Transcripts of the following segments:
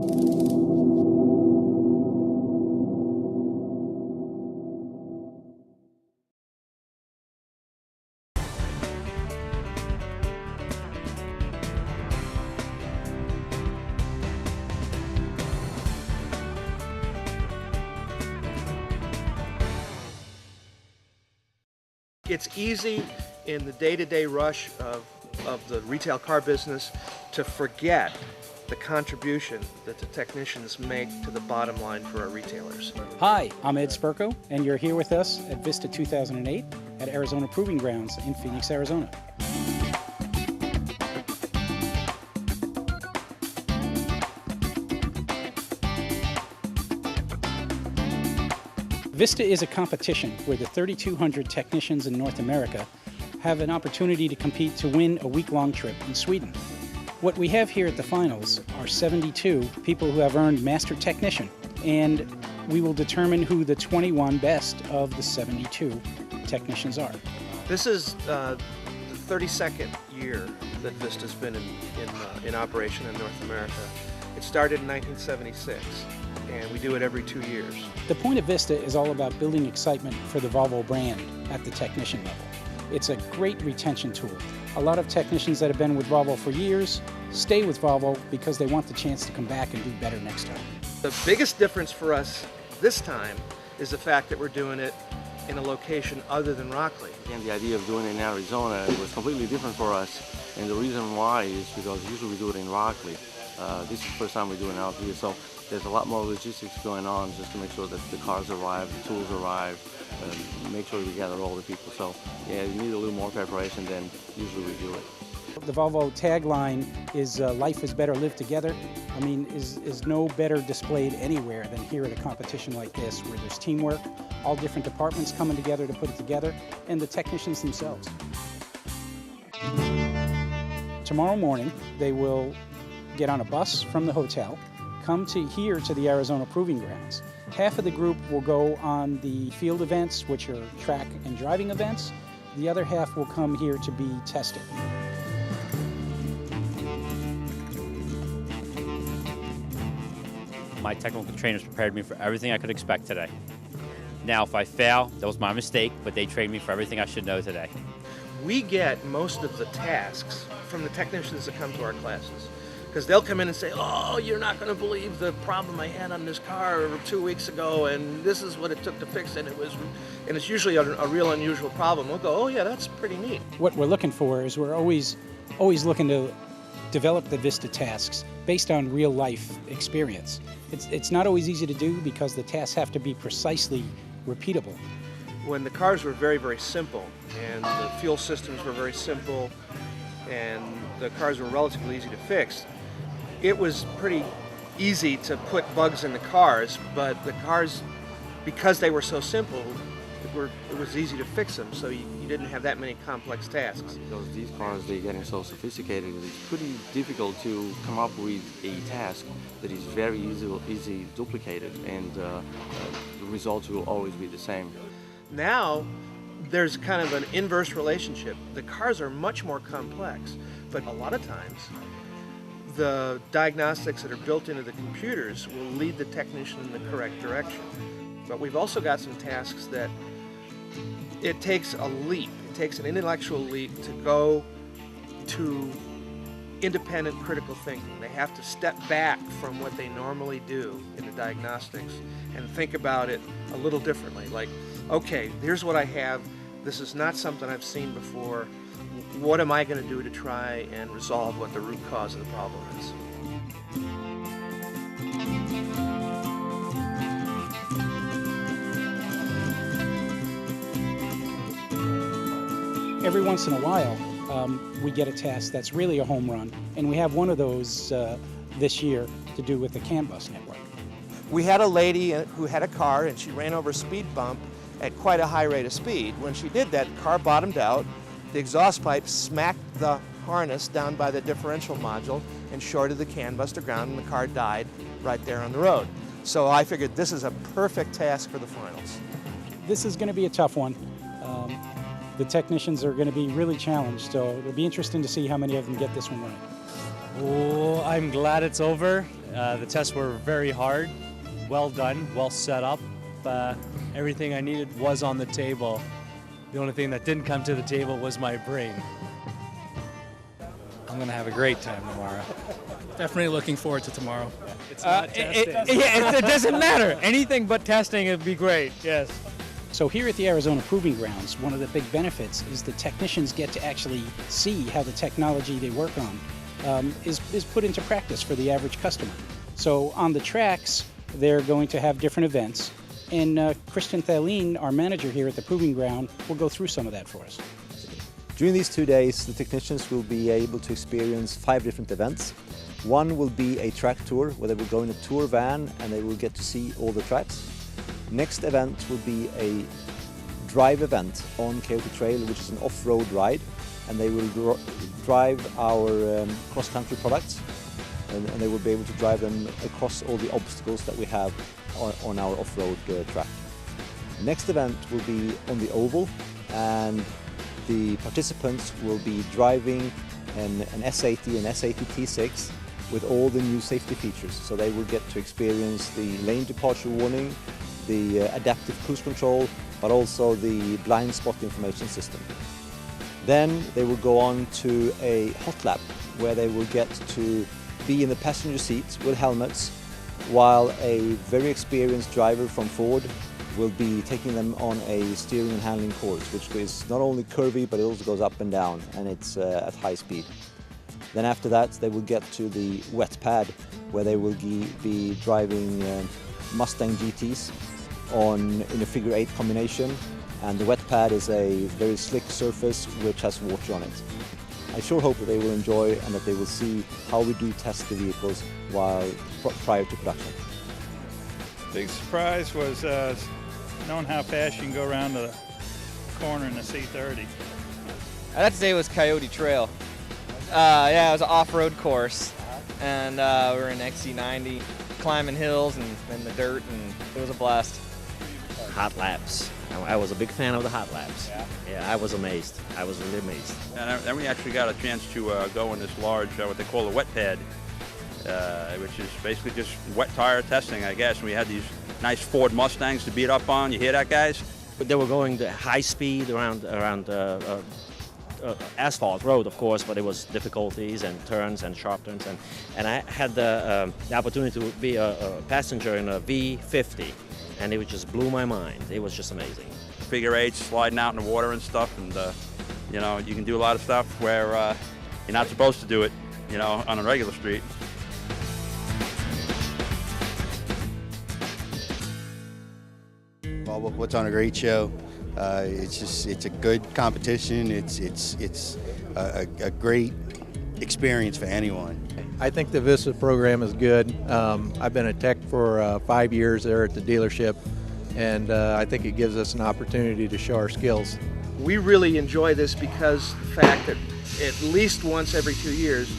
It's easy in the day-to-day rush of the retail car business to forget the contribution that the technicians make to the bottom line for our retailers. Hi, I'm Ed Spurko, and you're here with us at VISTA 2008 at Arizona Proving Grounds in Phoenix, Arizona. VISTA is a competition where the 3,200 technicians in North America have an opportunity to compete to win a week-long trip in Sweden. What we have here at the finals are 72 people who have earned Master Technician, and we will determine who the 21 best of the 72 technicians are. This is the 32nd year that VISTA's been in operation in North America. It started in 1976. And we do it every 2 years. The point of VISTA is all about building excitement for the Volvo brand at the technician level. It's a great retention tool. A lot of technicians that have been with Volvo for years stay with Volvo because they want the chance to come back and do better next time. The biggest difference for us this time is the fact that we're doing it in a location other than Rockley. And the idea of doing it in Arizona was completely different for us. And the reason why is because usually we do it in Rockley. This is the first time we're doing it out here. So there's a lot more logistics going on just to make sure that the cars arrive, the tools arrive, make sure we gather all the people. So yeah, you need a little more preparation than usually we do it. The Volvo tagline is life is better lived together. I mean, is no better displayed anywhere than here at a competition like this, where there's teamwork, all different departments coming together to put it together, and the technicians themselves. Tomorrow morning, they will get on a bus from the hotel, come here to the Arizona Proving Grounds. Half of the group will go on the field events, which are track and driving events. The other half will come here to be tested. My technical trainers prepared me for everything I could expect today. Now, if I fail, that was my mistake, but they trained me for everything I should know today. We get most of the tasks from the technicians that come to our classes. Because they'll come in and say, oh, you're not going to believe the problem I had on this car 2 weeks ago, and this is what it took to fix it. And it's usually a real unusual problem. We'll go, oh yeah, that's pretty neat. What we're looking for is we're always looking to develop the VISTA tasks based on real life experience. It's not always easy to do because the tasks have to be precisely repeatable. When the cars were very, very simple, and the fuel systems were very simple, and the cars were relatively easy to fix, it was pretty easy to put bugs in the cars, but the cars, because they were so simple, it was easy to fix them, so you didn't have that many complex tasks. Because these cars, they're getting so sophisticated, it's pretty difficult to come up with a task that is very easy duplicated, and the results will always be the same. Now, there's kind of an inverse relationship. The cars are much more complex, but a lot of times, the diagnostics that are built into the computers will lead the technician in the correct direction. But we've also got some tasks that it takes a leap. It takes an intellectual leap to go to independent critical thinking. They have to step back from what they normally do in the diagnostics and think about it a little differently. Like, okay, here's what I have. This is not something I've seen before. What am I going to do to try and resolve what the root cause of the problem is? Every once in a while, we get a task that's really a home run, and we have one of those this year to do with the CAN bus network. We had a lady who had a car, and she ran over a speed bump at quite a high rate of speed. When she did that, the car bottomed out, the exhaust pipe smacked the harness down by the differential module and shorted the CAN bus to ground, and the car died right there on the road. So I figured this is a perfect task for the finals. This is going to be a tough one. The technicians are going to be really challenged, so it'll be interesting to see how many of them get this one right. Oh, I'm glad it's over. The tests were very hard, well done, well set up. Everything I needed was on the table. The only thing that didn't come to the table was my brain. I'm going to have a great time tomorrow. Definitely looking forward to tomorrow. It's not testing. It doesn't matter. Anything but testing would be great, yes. So here at the Arizona Proving Grounds, one of the big benefits is the technicians get to actually see how the technology they work on is put into practice for the average customer. So on the tracks, they're going to have different events, and Christian Thaleen, our manager here at the Proving Ground, will go through some of that for us. During these 2 days, the technicians will be able to experience 5 different events. One will be a track tour, where they will go in a tour van and they will get to see all the tracks. Next event will be a drive event on Coyote Trail, which is an off-road ride, and they will drive our cross-country products, and they will be able to drive them across all the obstacles that we have on our off-road track. Next event will be on the oval, and the participants will be driving an S80 and S80 T6 with all the new safety features. So they will get to experience the lane departure warning, the adaptive cruise control, but also the blind spot information system. Then they will go on to a hot lap, where they will get to be in the passenger seats with helmets, while a very experienced driver from Ford will be taking them on a steering and handling course, which is not only curvy, but it also goes up and down, and it's at high speed. Then after that, they will get to the wet pad, where they will be driving Mustang GTs in a figure 8 combination, and the wet pad is a very slick surface which has water on it. I sure hope that they will enjoy and that they will see how we do test the vehicles prior to production. Big surprise was knowing how fast you can go around the corner in the C30. I'd have to say it was Coyote Trail. Yeah, it was an off-road course, and we were in XC90, climbing hills and the dirt, and it was a blast. Hot laps. I was a big fan of the hot laps. Yeah, I was amazed. I was really amazed. And then we actually got a chance to go in this large, what they call a wet pad, which is basically just wet tire testing, I guess. We had these nice Ford Mustangs to beat up on. You hear that, guys? They were going the high speed around asphalt road, of course, but it was difficulties and turns and sharp turns. And I had the opportunity to be a passenger in a V50, and it just blew my mind. It was just amazing. Figure 8s, sliding out in the water and stuff, and you know, you can do a lot of stuff where you're not supposed to do it, you know, on a regular street. Volvo puts on a great show. It's a good competition. It's a great experience for anyone. I think the VISTA program is good. I've been a tech for 5 years there at the dealership, and I think it gives us an opportunity to show our skills. We really enjoy this because the fact that at least once every 2 years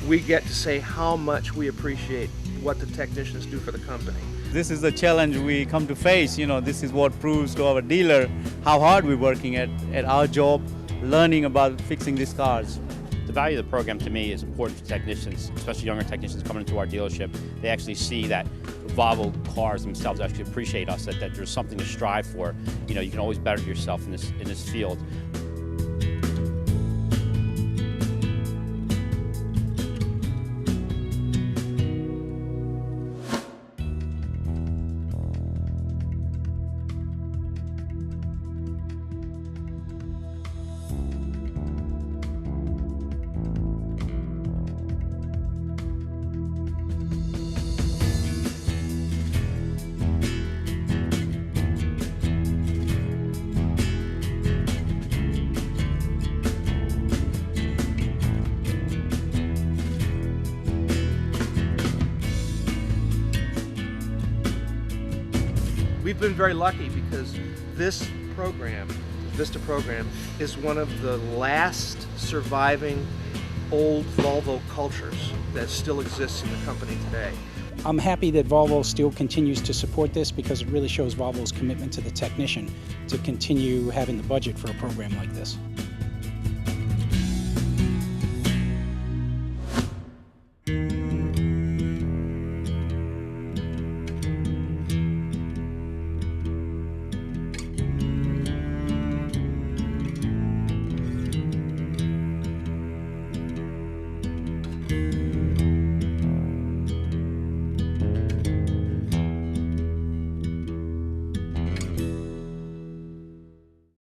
we get to say how much we appreciate what the technicians do for the company. This is the challenge we come to face. You know, this is what proves to our dealer how hard we're working at our job, learning about fixing these cars. The value of the program to me is important for technicians, especially younger technicians coming into our dealership. They actually see that Volvo cars themselves actually appreciate us, that there's something to strive for. You know, you can always better yourself in this field. We've been very lucky because this program, VISTA program, is one of the last surviving old Volvo cultures that still exists in the company today. I'm happy that Volvo still continues to support this because it really shows Volvo's commitment to the technician to continue having the budget for a program like this.